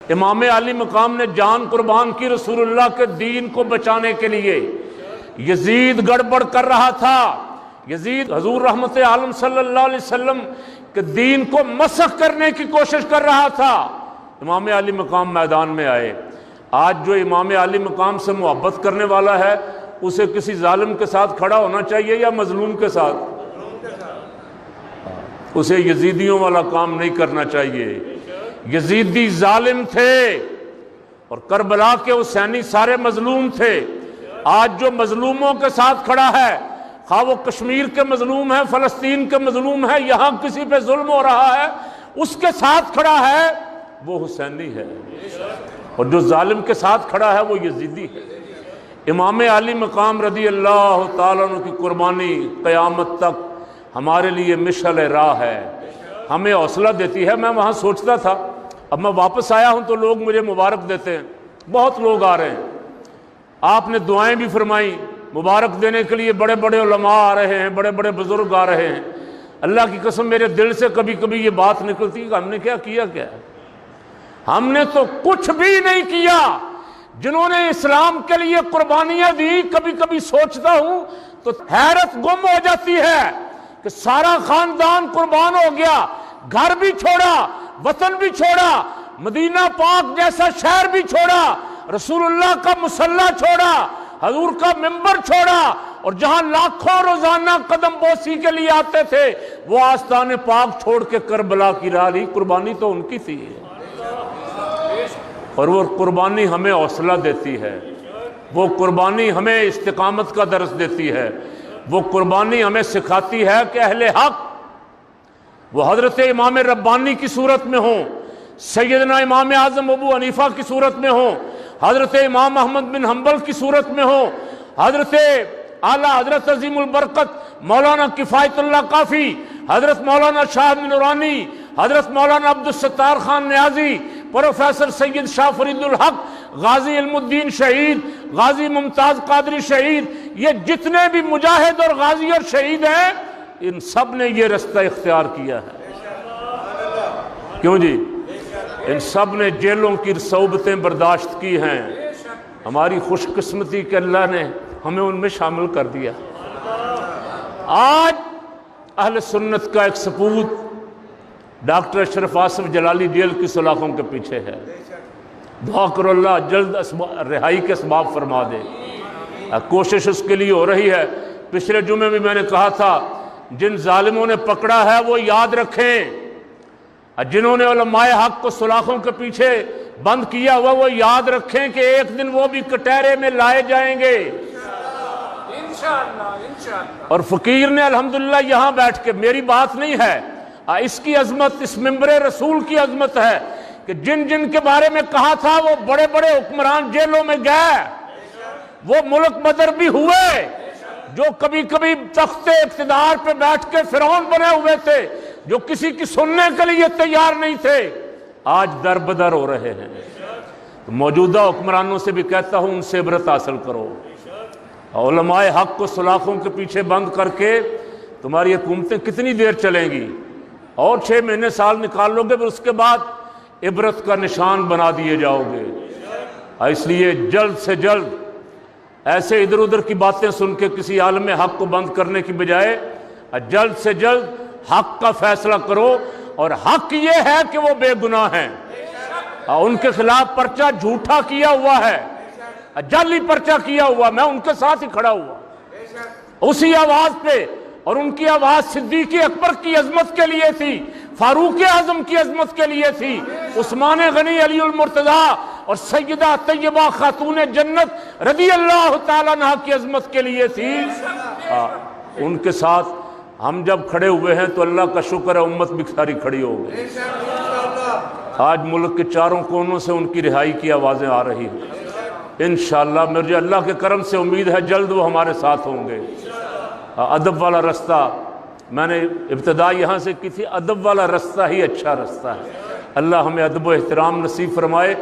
امام علی مقام نے جان قربان کی رسول اللہ کے دین کو بچانے کے لیے۔ یزید گڑبڑ کر رہا تھا، یزید حضور رحمت عالم صلی اللہ علیہ وسلم کے دین کو مسخ کرنے کی کوشش کر رہا تھا۔ امام علی مقام میدان میں آئے۔ آج جو امام علی مقام سے محبت کرنے والا ہے اسے کسی ظالم کے ساتھ کھڑا ہونا چاہیے یا مظلوم کے ساتھ؟ اسے یزیدیوں والا کام نہیں کرنا چاہیے۔ یزیدی ظالم تھے اور کربلا کے حسینی سارے مظلوم تھے۔ آج جو مظلوموں کے ساتھ کھڑا ہے، خواہ وہ کشمیر کے مظلوم ہے، فلسطین کے مظلوم ہے، یہاں کسی پہ ظلم ہو رہا ہے، اس کے ساتھ کھڑا ہے وہ حسینی ہے، اور جو ظالم کے ساتھ کھڑا ہے وہ یزیدی ہے۔ امام علی مقام رضی اللہ تعالیٰ عنہ کی قربانی قیامت تک ہمارے لیے مشعل راہ ہے، ہمیں حوصلہ دیتی ہے۔ میں وہاں سوچتا تھا، اب میں واپس آیا ہوں تو لوگ مجھے مبارک دیتے ہیں، بہت لوگ آ رہے ہیں، آپ نے دعائیں بھی فرمائی، مبارک دینے کے لیے بڑے بڑے علماء آ رہے ہیں، بڑے بڑے بزرگ آ رہے ہیں۔ اللہ کی قسم میرے دل سے کبھی کبھی یہ بات نکلتی کہ ہم نے کیا کیا، ہم نے تو کچھ بھی نہیں کیا۔ جنہوں نے اسلام کے لیے قربانیاں دی، کبھی کبھی سوچتا ہوں تو حیرت گم ہو جاتی ہے کہ سارا خاندان قربان ہو گیا، گھر بھی چھوڑا، وطن بھی چھوڑا، مدینہ پاک جیسا شہر بھی چھوڑا، رسول اللہ کا مصلی چھوڑا، حضور کا منبر چھوڑا، اور جہاں لاکھوں روزانہ قدم بوسی کے لیے آتے تھے وہ آستان پاک چھوڑ کے کربلا کی راہ لی۔ قربانی تو ان کی تھی، اور وہ قربانی ہمیں حوصلہ دیتی ہے، وہ قربانی ہمیں استقامت کا درس دیتی ہے، وہ قربانی ہمیں سکھاتی ہے کہ اہل حق وہ حضرت امام ربانی کی صورت میں ہوں، سیدنا امام اعظم ابو حنیفہ کی صورت میں ہوں، حضرت امام احمد بن حنبل کی صورت میں ہوں، حضرت اعلیٰ حضرت عظیم البرکت مولانا کفایت اللہ کافی، حضرت مولانا شاہ نورانی، حضرت مولانا عبدالستار خان نیازی، پروفیسر سید شاہ فرید الحق، غازی علم الدین شہید، غازی ممتاز قادری شہید، یہ جتنے بھی مجاہد اور غازی اور شہید ہیں ان سب نے یہ رستہ اختیار کیا ہے۔ کیوں جی؟ ان سب نے جیلوں کی صعوبتیں برداشت کی ہیں۔ ہماری خوش قسمتی کہ اللہ نے ہمیں ان میں شامل کر دیا۔ آج اہل سنت کا ایک سپوت ڈاکٹر اشرف آصف جلالی جیل کی سلاخوں کے پیچھے ہے۔ دعا کرو اللہ جلد رہائی کے اسباب فرما دے، کوشش اس کے لیے ہو رہی ہے۔ پچھلے جمعے میں نے کہا تھا جن ظالموں نے پکڑا ہے وہ یاد رکھیں، جنہوں نے علماء حق کو سلاخوں کے پیچھے بند کیا ہوا وہ یاد رکھیں کہ ایک دن وہ بھی کٹہرے میں لائے جائیں گے۔ اور فقیر نے الحمدللہ یہاں بیٹھ کے، میری بات نہیں ہے، اس کی عظمت اس منبر رسول کی عظمت ہے کہ جن جن کے بارے میں کہا تھا وہ بڑے بڑے حکمران جیلوں میں گئے، وہ ملک بدر بھی ہوئے، جو کبھی کبھی تخت اقتدار پہ بیٹھ کے فرعون بنے ہوئے تھے، جو کسی کی سننے کے لیے تیار نہیں تھے، آج در بدر ہو رہے ہیں۔ موجودہ حکمرانوں سے بھی کہتا ہوں ان سے عبرت حاصل کرو۔ علماء حق کو سلاخوں کے پیچھے بند کر کے تمہاری حکومتیں کتنی دیر چلیں گی؟ اور 6 مہینے سال نکال لو گے، پھر اس کے بعد عبرت کا نشان بنا دیے جاؤ گے۔ اس لیے جلد سے جلد ایسے ادھر ادھر کی باتیں سن کے کسی عالم حق کو بند کرنے کی بجائے جلد سے جلد حق کا فیصلہ کرو، اور حق یہ ہے کہ وہ بے گناہ ہیں۔ ان کے خلاف پرچہ جھوٹا کیا ہوا ہے، جعلی پرچہ کیا ہوا، میں ان کے ساتھ ہی کھڑا ہوا اسی آواز پہ، اور ان کی آواز صدیق اکبر کی عظمت کے لیے تھی، فاروق اعظم کی عظمت کے لیے تھی، عثمان غنی علی المرتضیٰ اور سیدہ طیبہ خاتون جنت رضی اللہ تعالیٰ عنہ کی عظمت کے لیے تھی۔ ان کے ساتھ ہم جب کھڑے ہوئے ہیں تو اللہ کا شکر ہے امت بھی ساری کھڑی ہو گئی۔ آج ملک کے چاروں کونوں سے ان کی رہائی کی آوازیں آ رہی ہیں۔ انشاءاللہ مجھے اللہ کے کرم سے امید ہے جلد وہ ہمارے ساتھ ہوں گے۔ ادب والا رستہ میں نے ابتدا یہاں سے کی تھی، ادب والا رستہ ہی اچھا رستہ ہے۔ اللہ ہمیں ادب و احترام نصیب فرمائے۔